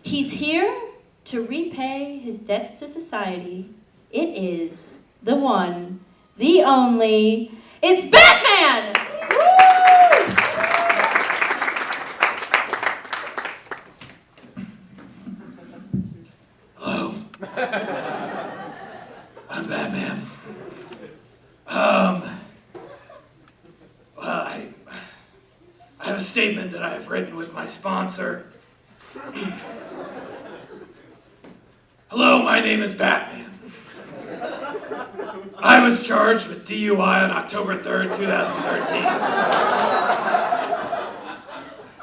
He's here to repay his debts to society. It is the one, the only, it's Batman! Woo! Hello. I'm Batman. Well, I have a statement that I've written with my sponsor. Hello, my name is Batman. I was charged with DUI on October 3rd, 2013.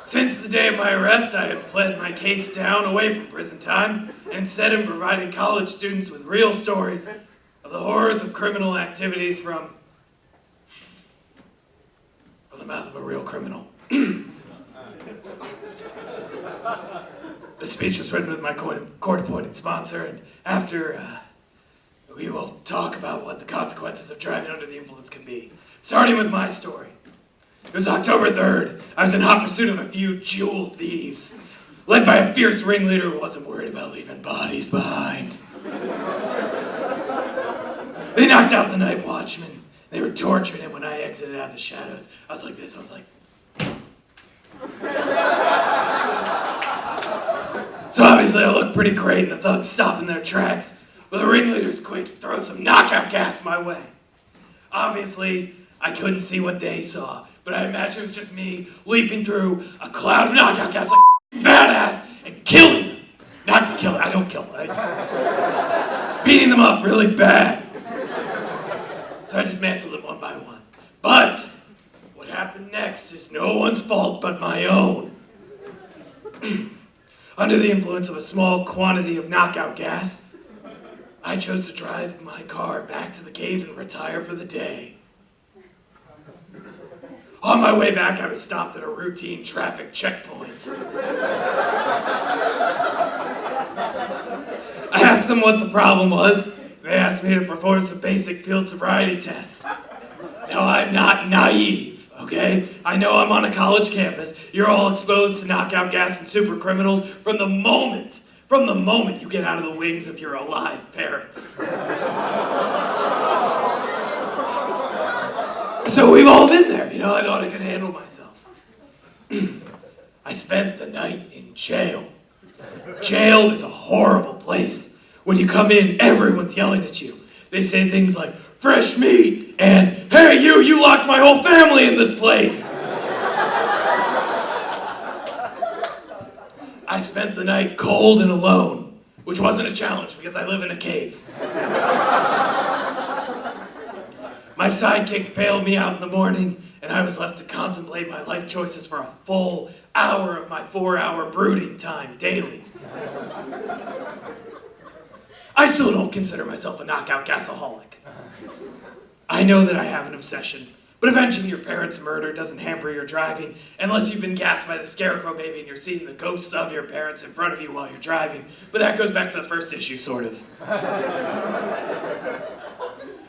Since the day of my arrest, I have pled my case down away from prison time and instead am providing college students with real stories of the horrors of criminal activities from the mouth of a real criminal. The speech was written with my court-appointed sponsor, and after, we will talk about what the consequences of driving under the influence can be. Starting with my story. It was October 3rd. I was in hot pursuit of a few jewel thieves, led by a fierce ringleader who wasn't worried about leaving bodies behind. They knocked out the night watchman. They were torturing him when I exited out of the shadows. I was like this, I was like... So obviously I looked pretty great, and the thugs stopped in their tracks. But the ringleader's quick to throw some knockout gas my way. Obviously, I couldn't see what they saw, but I imagine it was just me leaping through a cloud of knockout gas like a badass and killing them. Not killing, I don't kill them. Beating them up really bad. So I dismantled them one by one. But what happened next is no one's fault but my own. Under the influence of a small quantity of knockout gas, I chose to drive my car back to the cave and retire for the day. On my way back, I was stopped at a routine traffic checkpoint. I asked them what the problem was. They asked me to perform some basic field sobriety tests. Now, I'm not naive, okay? I know I'm on a college campus. You're all exposed to knockout gas and super criminals from the moment you get out of the wings of your alive parents. So we've all been there, you know, I thought I could handle myself. I spent the night in jail. Jail is a horrible place. When you come in, everyone's yelling at you. They say things like, fresh meat, and, hey you locked my whole family in this place. I spent the night cold and alone, which wasn't a challenge because I live in a cave. My sidekick bailed me out in the morning, and I was left to contemplate my life choices for a full hour of my 4-hour brooding time daily. I still don't consider myself a knockout gasaholic. I know that I have an obsession, but avenging your parents' murder doesn't hamper your driving unless you've been gassed by the scarecrow baby and you're seeing the ghosts of your parents in front of you while you're driving. But that goes back to the first issue, sort of.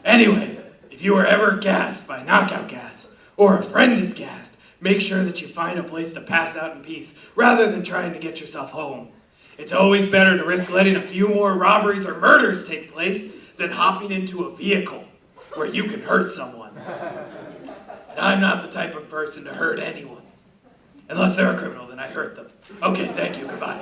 Anyway, if you are ever gassed by knockout gas, or a friend is gassed, make sure that you find a place to pass out in peace rather than trying to get yourself home. It's always better to risk letting a few more robberies or murders take place than hopping into a vehicle where you can hurt someone. And I'm not the type of person to hurt anyone. Unless they're a criminal, then I hurt them. Okay, thank you, goodbye.